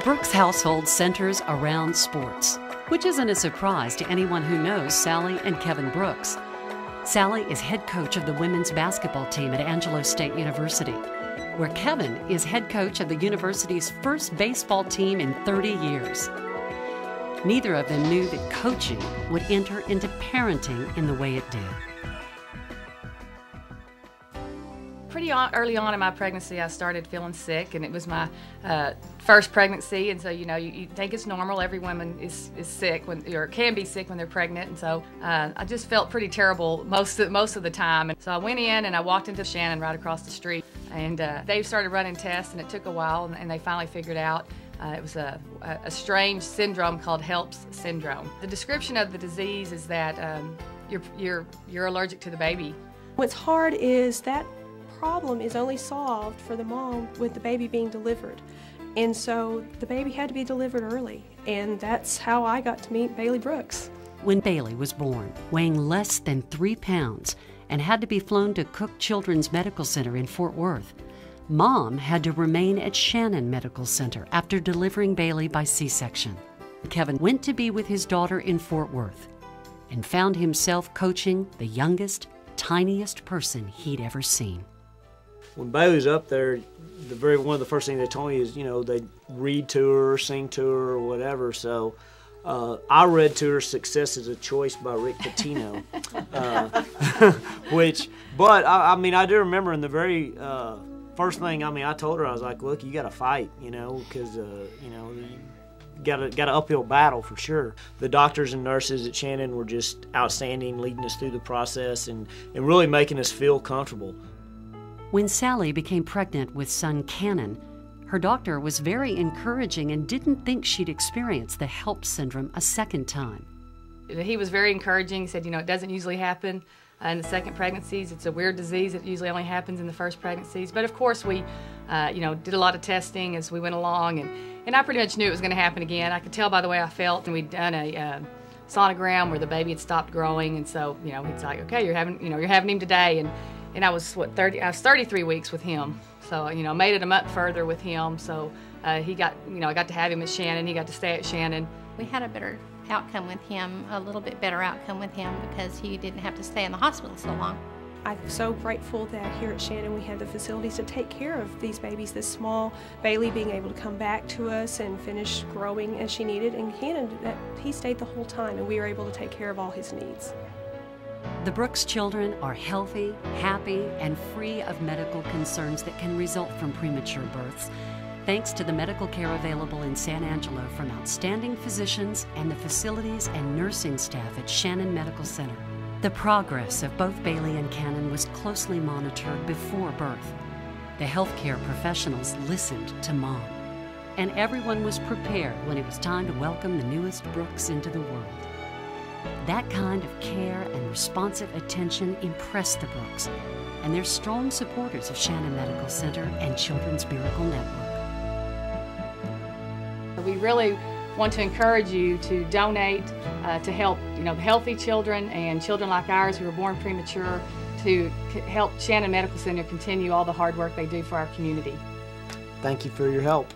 Brooks' household centers around sports, which isn't a surprise to anyone who knows Sally and Kevin Brooks. Sally is head coach of the women's basketball team at Angelo State University, where Kevin is head coach of the university's first baseball team in 30 years. Neither of them knew that coaching would enter into parenting in the way it did. Pretty early on in my pregnancy, I started feeling sick, and it was my first pregnancy, and so you think it's normal. Every woman is sick or can be sick when they're pregnant, and so I just felt pretty terrible most of the time. And so I went in and I walked into Shannon right across the street, and they started running tests, and it took a while, and they finally figured out it was a strange syndrome called HELLP's syndrome. The description of the disease is that you're allergic to the baby. What's hard is that problem is only solved for the mom with the baby being delivered. And so the baby had to be delivered early, and that's how I got to meet Bailey Brooks. When Bailey was born, weighing less than 3 pounds and had to be flown to Cook Children's Medical Center in Fort Worth, Mom had to remain at Shannon Medical Center after delivering Bailey by C-section. Kevin went to be with his daughter in Fort Worth and found himself coaching the youngest, tiniest person he'd ever seen. When Bailey was up there, one of the first things they told me is, they'd read to her, sing to her, or whatever. So I read to her "Success is a Choice" by Rick Pitino. I do remember in the very first thing, I told her, I was like, look, you got to fight, because, you got an uphill battle for sure. The doctors and nurses at Shannon were just outstanding, leading us through the process and really making us feel comfortable. When Sally became pregnant with son Kannon, her doctor was very encouraging and didn't think she'd experience the HELLP's syndrome a second time. He was very encouraging. He said, it doesn't usually happen in the second pregnancies. It's a weird disease. It usually only happens in the first pregnancies. But of course we, did a lot of testing as we went along, and I pretty much knew it was going to happen again. I could tell by the way I felt, and we'd done a sonogram where the baby had stopped growing, and so it's like, okay, you're having him today, and I was 33 weeks with him, so made it a month further with him. So I got to have him at Shannon. He got to stay at Shannon. We had a better outcome with him, a little bit better outcome with him, because he didn't have to stay in the hospital so long. I'm so grateful that here at Shannon we had the facilities to take care of these babies this small. Bailey being able to come back to us and finish growing as she needed, and Kannon, he stayed the whole time, and we were able to take care of all his needs. The Brooks children are healthy, happy, and free of medical concerns that can result from premature births, thanks to the medical care available in San Angelo from outstanding physicians and the facilities and nursing staff at Shannon Medical Center. The progress of both Bailey and Kannon was closely monitored before birth. The healthcare professionals listened to Mom, and everyone was prepared when it was time to welcome the newest Brooks into the world. That kind of care and responsive attention impressed the Brooks, and they're strong supporters of Shannon Medical Center and Children's Miracle Network. We really want to encourage you to donate to help healthy children and children like ours who were born premature, to help Shannon Medical Center continue all the hard work they do for our community. Thank you for your help.